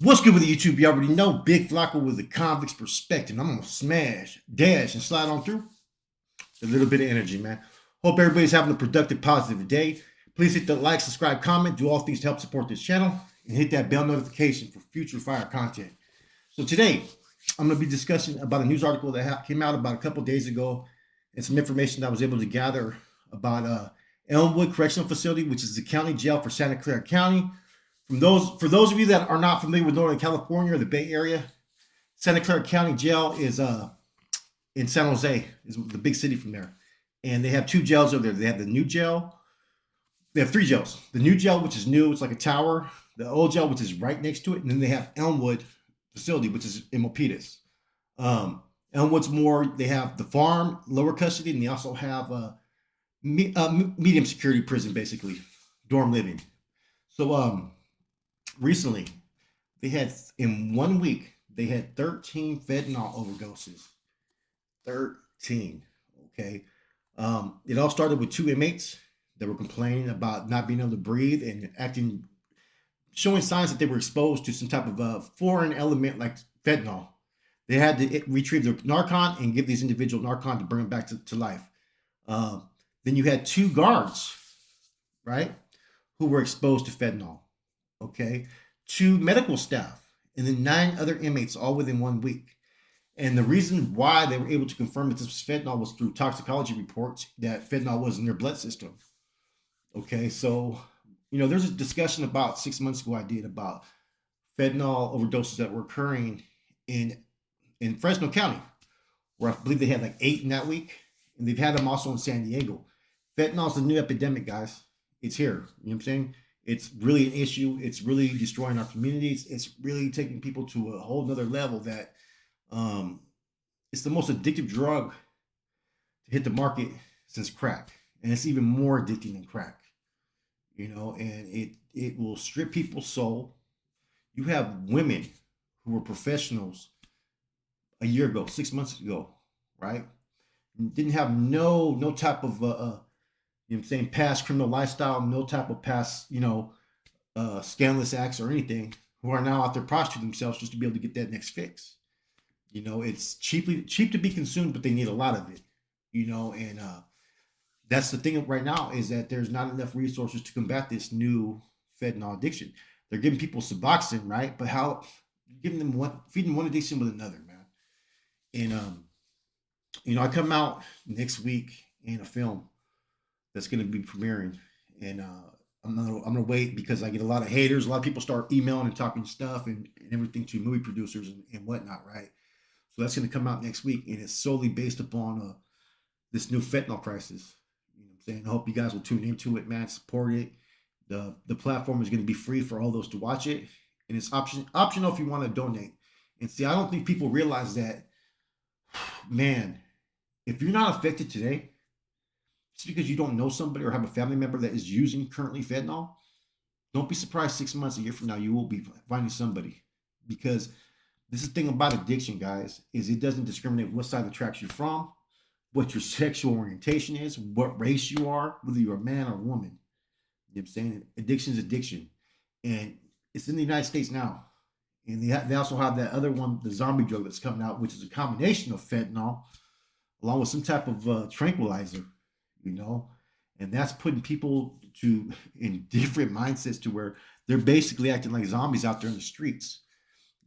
What's good with the YouTube? You already know Big Flacco with the convict's perspective. I'm gonna smash, dash, and slide on through a little bit of energy, man. Hope everybody's having a productive, positive day. Please hit the like, subscribe, comment, do all things to help support this channel, and hit that bell notification for future fire content. So today, I'm gonna be discussing about a news article that came out about a couple days ago, and some information that I was able to gather about Elmwood Correctional Facility, which is the county jail for Santa Clara County. For those of you that are not familiar with Northern California or the Bay Area, Santa Clara County Jail is in San Jose, is the big city from there. And they have two jails over there. They have the new jail. They have three jails. The new jail, which is new, it's like a tower. The old jail, which is right next to it, and then they have Elmwood facility, which is in Milpitas. Elmwood's more. They have the farm, lower custody, and they also have medium security prison, basically dorm living. So recently, they had in 1 week they had 13 fentanyl overdoses. 13. Okay. It all started with two inmates that were complaining about not being able to breathe and acting, showing signs that they were exposed to some type of foreign element like fentanyl. They had to retrieve their Narcan and give these individual Narcan to bring them back to life. Then you had two guards, right, who were exposed to fentanyl. Okay. Two medical staff, and then 9 other inmates, all within 1 week. And the reason why they were able to confirm that this was fentanyl was through toxicology reports that fentanyl was in their blood system. Okay, so there's a discussion about 6 months ago I did about fentanyl overdoses that were occurring in Fresno County, where I believe they had like 8 in that week, and they've had them also in San Diego. Fentanyl is a new epidemic, guys. It's here. You know what I'm saying? It's really an issue. It's really destroying our communities. It's really taking people to a whole nother level that it's the most addictive drug to hit the market since crack. And it's even more addicting than crack. And it will strip people's soul. You have women who were professionals a year ago, 6 months ago, right? Didn't have no type of past criminal lifestyle, no type of past, scandalous acts or anything, who are now out there prostituting themselves just to be able to get that next fix. It's cheap to be consumed, but they need a lot of it. And that's the thing right now, is that there's not enough resources to combat this new fentanyl addiction. They're giving people Suboxone, right? But how giving them feeding one addiction with another, man. And I come out next week in a film that's going to be premiering, and I'm gonna wait because I get a lot of haters. A lot of people start emailing and talking stuff and everything to movie producers and whatnot, right? So that's going to come out next week, and it's solely based upon this new fentanyl crisis. You know what I'm saying? I hope you guys will tune into it, man. Support it. The platform is going to be free for all those to watch it, and it's optional if you want to donate. And see, I don't think people realize that, man. If you're not affected today, just because you don't know somebody or have a family member that is using currently fentanyl, don't be surprised 6 months, a year from now, you will be finding somebody. Because this is the thing about addiction, guys, is it doesn't discriminate what side of the tracks you're from, what your sexual orientation is, what race you are, whether you're a man or a woman. You know what I'm saying? Addiction is addiction. And it's in the United States now. And they also have that other one, the zombie drug that's coming out, which is a combination of fentanyl along with some type of tranquilizer, and that's putting people in different mindsets to where they're basically acting like zombies out there in the streets.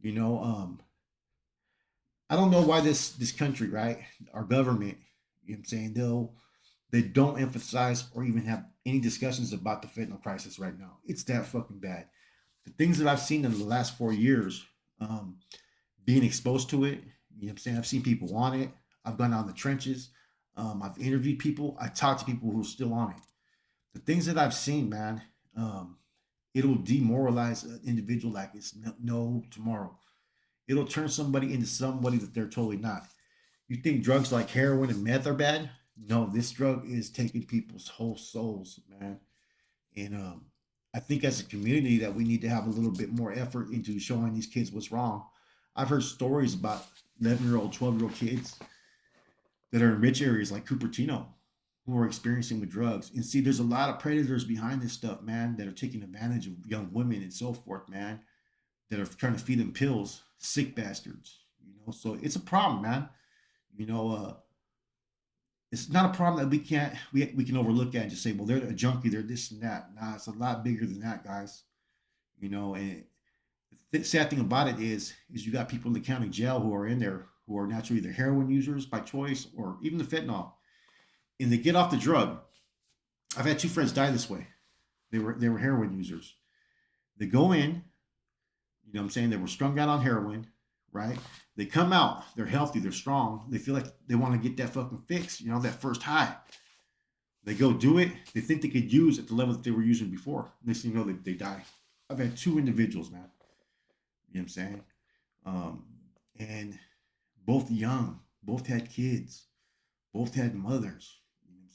I don't know why this country, right, our government, what I'm saying, they don't emphasize or even have any discussions about the fentanyl crisis right now. It's that fucking bad. The things that I've seen in the last 4 years, being exposed to it, I've seen people on it. I've gone out in the trenches. I've interviewed people. I talked to people who are still on it. The things that I've seen, man, it'll demoralize an individual like it's no tomorrow. It'll turn somebody into somebody that they're totally not. You think drugs like heroin and meth are bad? No, this drug is taking people's whole souls, man. And I think as a community that we need to have a little bit more effort into showing these kids what's wrong. I've heard stories about 11-year-old, 12-year-old kids that are in rich areas like Cupertino who are experiencing with drugs. And see, there's a lot of predators behind this stuff, man, that are taking advantage of young women and so forth, man. that are trying to feed them pills, sick bastards. So it's a problem, man. You know, it's not a problem that we can overlook at and just say, well, they're a junkie, they're this and that. Nah, it's a lot bigger than that, guys. And the sad thing about it is you got people in the county jail who are in there who are naturally either heroin users by choice or even the fentanyl, and they get off the drug. I've had two friends die this way. They were heroin users. They go in, what I'm saying? They were strung out on heroin, right? They come out, they're healthy, they're strong. They feel like they want to get that fucking fix, that first high. They go do it. They think they could use at the level that they were using before. Next thing you know, they die. I've had two individuals, man. You know what I'm saying? And both young, both had kids, both had mothers. You know what I'm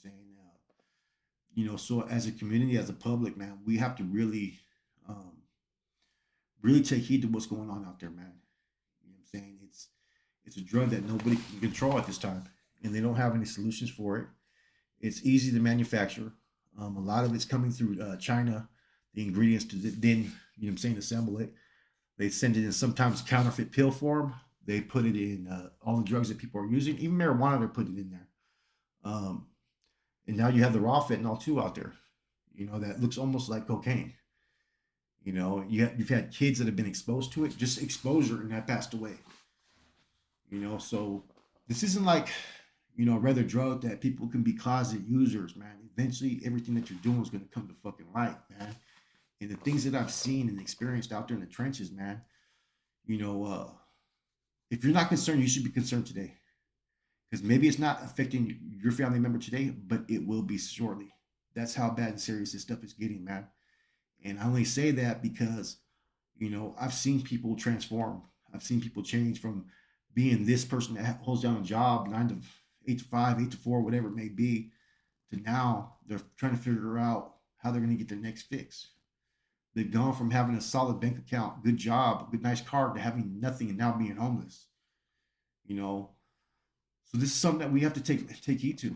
saying? So as a community, as a public, man, we have to um, really take heed to what's going on out there, man. You know what I'm saying? It's a drug that nobody can control at this time, and they don't have any solutions for it. It's easy to manufacture. A lot of it's coming through China. The ingredients to then, assemble it. They send it in sometimes counterfeit pill form. They put it in all the drugs that people are using, even marijuana. They're putting it in there. Um, and now you have the raw fentanyl too out there. That looks almost like cocaine. You've had kids that have been exposed to it, just exposure, and that passed away. So this isn't like a regular drug that people can be closet users, man. Eventually, everything that you're doing is going to come to fucking light, man. And the things that I've seen and experienced out there in the trenches, man, you know, uh, if you're not concerned, you should be concerned today. Because maybe it's not affecting your family member today, but it will be shortly. That's how bad and serious this stuff is getting, man. And I only say that because, I've seen people transform. I've seen people change from being this person that holds down a job, 8 to 5, 8 to 4, whatever it may be, to now they're trying to figure out how they're going to get their next fix. They've gone from having a solid bank account, good job, good nice car, to having nothing and now being homeless. You know, so this is something that we have to take heed to.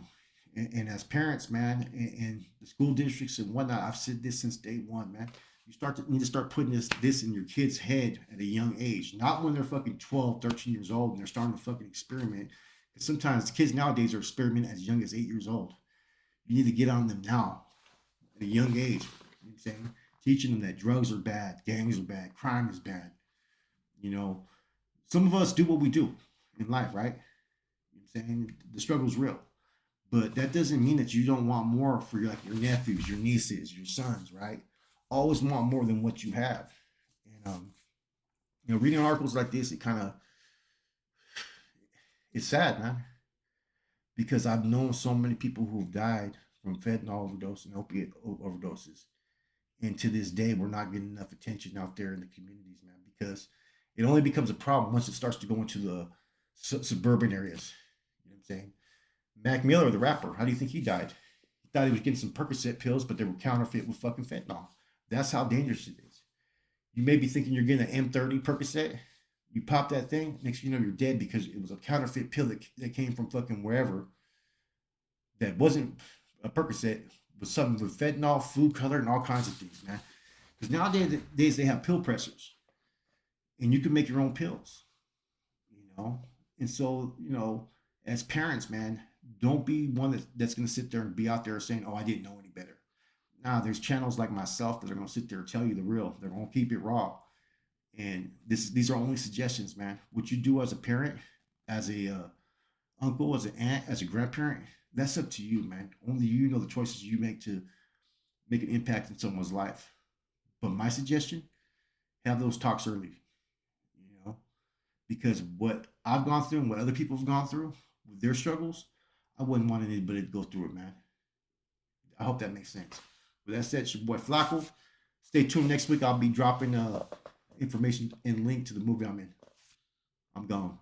And as parents, man, and the school districts and whatnot, I've said this since day one, man. Need to start putting this in your kid's head at a young age, not when they're fucking 12, 13 years old and they're starting to fucking experiment. Because sometimes kids nowadays are experimenting as young as 8 years old. You need to get on them now at a young age. You know what I'm saying? Teaching them that drugs are bad, gangs are bad, crime is bad. You know, some of us do what we do in life, right? You know what I'm saying? The struggle's real. But that doesn't mean that you don't want more for your nephews, your nieces, your sons, right? Always want more than what you have. And reading articles like this, it's sad, man, because I've known so many people who've died from fentanyl overdose and opiate overdoses, and to this day, we're not getting enough attention out there in the communities, man, because it only becomes a problem once it starts to go into the suburban areas. You know what I'm saying? Mac Miller, the rapper, how do you think he died? He thought he was getting some Percocet pills, but they were counterfeit with fucking fentanyl. That's how dangerous it is. You may be thinking you're getting an M30 Percocet. You pop that thing, next thing you know, you're dead because it was a counterfeit pill that came from fucking wherever that wasn't a Percocet, was something with fentanyl, food color, and all kinds of things, man. Because nowadays they have pill pressers, and you can make your own pills, you know. And so, as parents, man, don't be one that's going to sit there and be out there saying, "Oh, I didn't know any better." Nah, there's channels like myself that are going to sit there and tell you the real. They're going to keep it raw. And these are only suggestions, man. What you do as a parent, as a uncle, as an aunt, as a grandparent, that's up to you, man. Only you know the choices you make to make an impact in someone's life. But my suggestion, have those talks early, you know, because what I've gone through and what other people have gone through with their struggles, I wouldn't want anybody to go through it, man. I hope that makes sense. With that said, it's your boy Flacco. Stay tuned next week. I'll be dropping information and link to the movie I'm in. I'm gone.